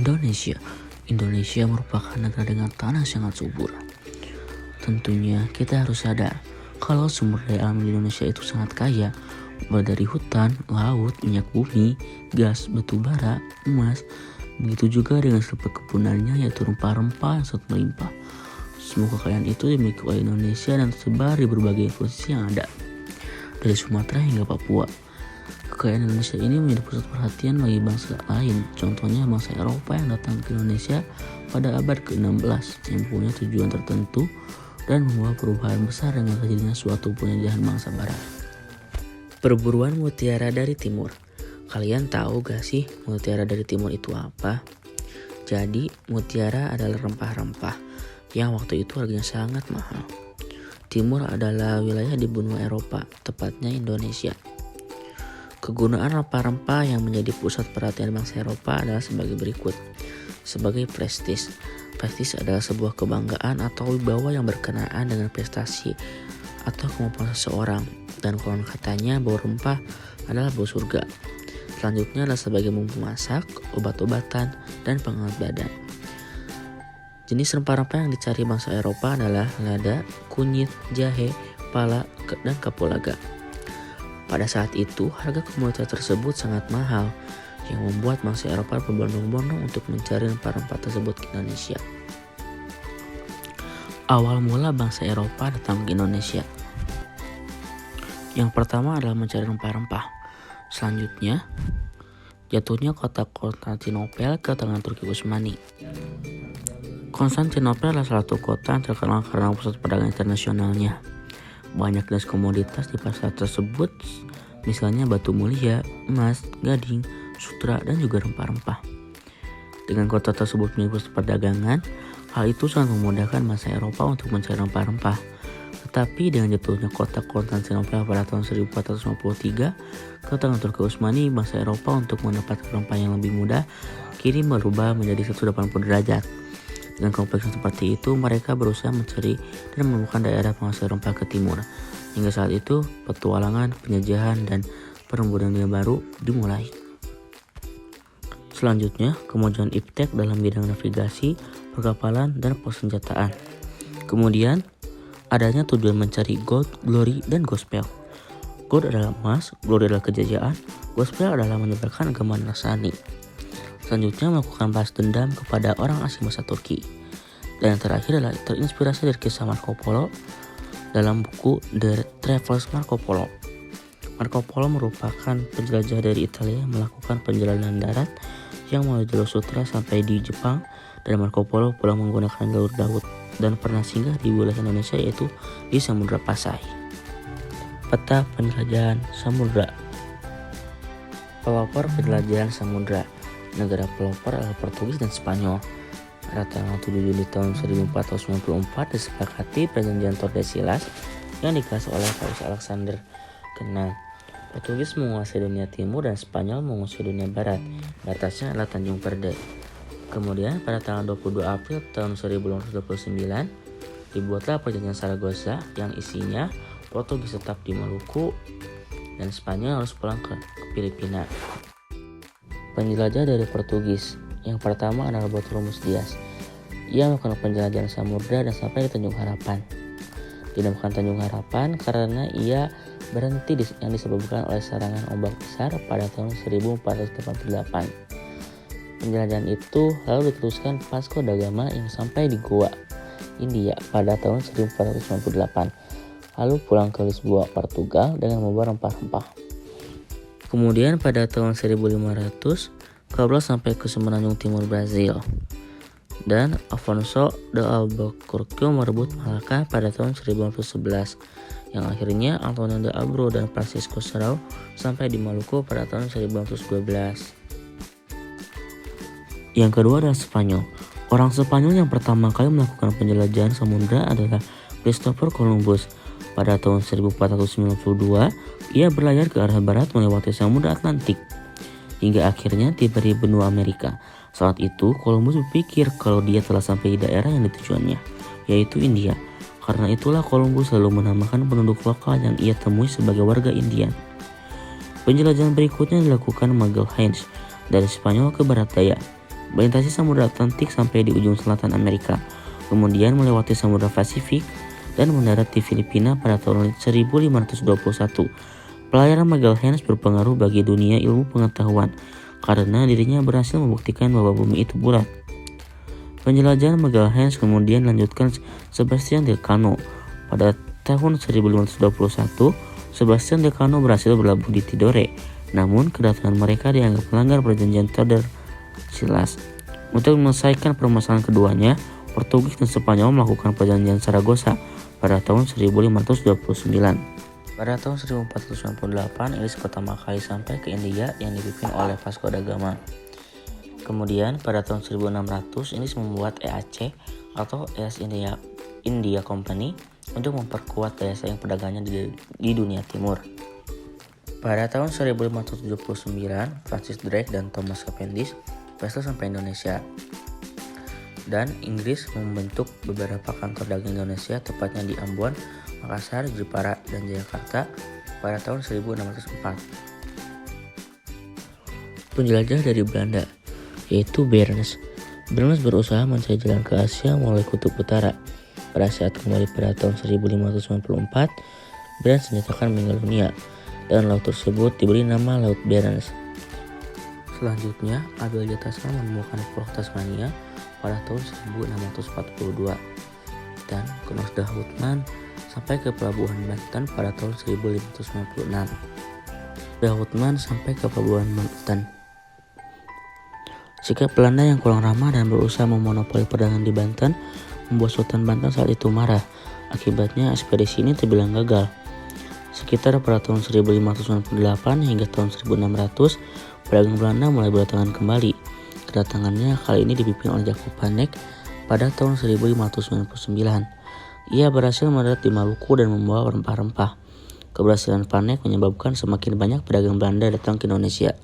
Indonesia. Indonesia merupakan negara dengan tanah sangat subur. Tentunya kita harus sadar kalau sumber daya alam di Indonesia itu sangat kaya, mulai dari hutan, laut, minyak bumi, gas, batu bara, emas. Begitu juga dengan hasil perkebunannya yaitu rempah-rempah yang sangat melimpah. Semua kekayaan itu dimiliki oleh Indonesia dan tersebar di berbagai posisi yang ada, dari Sumatera hingga Papua. Kekayaan Indonesia ini menjadi pusat perhatian bagi bangsa lain. Contohnya bangsa Eropa yang datang ke Indonesia pada abad ke-16 yang punya tujuan tertentu dan membawa perubahan besar dengan terjadinya suatu penjajahan bangsa barat. Perburuan mutiara dari timur. Kalian tahu gak sih mutiara dari timur itu apa? Jadi mutiara adalah rempah-rempah yang waktu itu harganya sangat mahal. Timur adalah wilayah di benua Eropa, tepatnya Indonesia. Kegunaan rempah-rempah yang menjadi pusat perhatian bangsa Eropa adalah sebagai berikut. Sebagai prestis. Prestis adalah sebuah kebanggaan atau wibawa yang berkenaan dengan prestasi atau kemampuan seseorang. Dan konon katanya bau rempah adalah bau surga. Selanjutnya adalah sebagai bumbu masak, obat-obatan, dan penghangat badan. Jenis rempah-rempah yang dicari bangsa Eropa adalah lada, kunyit, jahe, pala, dan kapulaga. Pada saat itu, harga komoditas tersebut sangat mahal, yang membuat bangsa Eropa berbondong-bondong untuk mencari rempah-rempah tersebut ke Indonesia. Awal mula bangsa Eropa datang ke Indonesia. Yang pertama adalah mencari rempah-rempah. Selanjutnya, jatuhnya kota Konstantinopel ke tangan Turki Utsmani. Konstantinopel adalah salah satu kota yang terkenal karena pusat perdagangan internasionalnya. Banyak jenis komoditas di pasar tersebut, misalnya batu mulia, emas, gading, sutra, dan juga rempah-rempah. Dengan kota tersebut menjadi pusat perdagangan, hal itu sangat memudahkan bangsa Eropa untuk mencari rempah-rempah. Tetapi dengan jatuhnya kota Konstantinopel pada tahun 1453 ke tangan Turki Utsmani, bangsa Eropa untuk mendapatkan rempah yang lebih mudah kini berubah menjadi 180 derajat. Dengan kompleksnya seperti itu, mereka berusaha mencari dan menemukan daerah penghasil rempah ke timur. Hingga saat itu, petualangan, penjajahan, dan peremburan dunia baru dimulai. Selanjutnya, kemajuan iptek dalam bidang navigasi, perkapalan, dan persenjataan. Kemudian, adanya tujuan mencari gold, glory, dan gospel. Gold adalah emas, glory adalah kejayaan, gospel adalah menyebarkan agama Nasrani. Selanjutnya melakukan balas dendam kepada orang asing masa Turki. Dan yang terakhir adalah terinspirasi dari kisah Marco Polo dalam buku The Travels Marco Polo. Marco Polo merupakan penjelajah dari Italia yang melakukan perjalanan darat yang melalui jalur sutra sampai di Jepang, dan Marco Polo pulang menggunakan jalur laut dan pernah singgah di wilayah Indonesia yaitu di Samudra Pasai. Peta penjelajahan samudra. Pelopor penjelajahan samudra. Negara pelopor adalah Portugis dan Spanyol. Pada tanggal 7 Juli tahun 1494 disepakati perjanjian Tordesillas yang dikasih oleh Paus Alexander ke-6. Portugis menguasai dunia timur dan Spanyol menguasai dunia barat. Batasnya adalah Tanjung Perde. Kemudian pada tanggal 22 April tahun 1829 dibuatlah perjanjian Saragossa yang isinya Portugis tetap di Maluku dan Spanyol harus pulang ke Filipina. Penjelajah dari Portugis. Yang pertama adalah Bartolomeu Dias. Ia melakukan penjelajahan samudra dan sampai di Tanjung Harapan. Dinamakan Tanjung Harapan karena ia berhenti yang disebabkan oleh serangan ombak besar pada tahun 1488. Penjelajahan itu lalu diteruskan Vasco da Gama yang sampai di Goa, India pada tahun 1498. Lalu pulang ke Lisboa, Portugal dengan membawa rempah-rempah. Kemudian pada tahun 1500, Cabral sampai ke semenanjung timur Brazil. Dan Afonso de Albuquerque merebut Malacca pada tahun 1511. Yang akhirnya Antonio de Abro dan Francisco Serrao sampai di Maluku pada tahun 1512. Yang kedua adalah Spanyol. Orang Spanyol yang pertama kali melakukan penjelajahan samudra adalah Christopher Columbus. Pada tahun 1492, ia berlayar ke arah barat melewati Samudra Atlantik, hingga akhirnya tiba di benua Amerika. Saat itu, Columbus berpikir kalau dia telah sampai di daerah yang ditujuannya, yaitu India. Karena itulah Columbus selalu menamakan penduduk lokal yang ia temui sebagai warga Indian. Penjelajahan berikutnya dilakukan Magalhaens dari Spanyol ke barat daya. melintasi Samudra Atlantik sampai di ujung selatan Amerika, kemudian melewati Samudra Pasifik dan mendarat di Filipina pada tahun 1521. Pelayaran Magalhaens berpengaruh bagi dunia ilmu pengetahuan karena dirinya berhasil membuktikan bahwa bumi itu bulat. Penjelajahan Magalhaens kemudian dilanjutkan Sebastian Elcano. Pada tahun 1521, Sebastian Elcano berhasil berlabuh di Tidore. Namun, kedatangan mereka dianggap melanggar perjanjian Tordesillas. Untuk menyelesaikan permasalahan keduanya, Portugis dan Spanyol melakukan perjanjian Saragossa pada tahun 1529. Pada tahun 1498, Inggris pertama kali sampai ke India yang dipimpin oleh Vasco da Gama. Kemudian, pada tahun 1600, Inggris membuat EAC atau East India Company untuk memperkuat daya saing perdagangannya di dunia timur. Pada tahun 1579, Francis Drake dan Thomas Cavendish berhasil sampai Indonesia. Dan Inggris membentuk beberapa kantor dagang Indonesia, tepatnya di Ambon, Makassar, Jepara, dan Jakarta pada tahun 1604. Penjelajah dari Belanda, yaitu Barents. Barents berusaha mencari jalan ke Asia melalui kutub utara. Pada saat kembali pada tahun 1594, Barents dinyatakan meninggal dunia, dan laut tersebut diberi nama Laut Barents. Selanjutnya, Abel Tasman menemukan Pulau Tasmania pada tahun 1642, dan Cornelius Houtman sampai ke Pelabuhan Banten pada tahun 1596. Houtman sampai ke Pelabuhan Banten. Sikap Belanda yang kurang ramah dan berusaha memonopoli perdagangan di Banten membuat Sultan Banten saat itu marah. Akibatnya, ekspedisi ini terbilang gagal. Sekitar pada tahun 1598 hingga tahun 1600, pedagang Belanda mulai berdatangan kembali. Kedatangannya kali ini dipimpin oleh Jacob Vanek pada tahun 1599. Ia berhasil mendarat di Maluku dan membawa rempah-rempah. Keberhasilan Vanek menyebabkan semakin banyak pedagang Belanda datang ke Indonesia.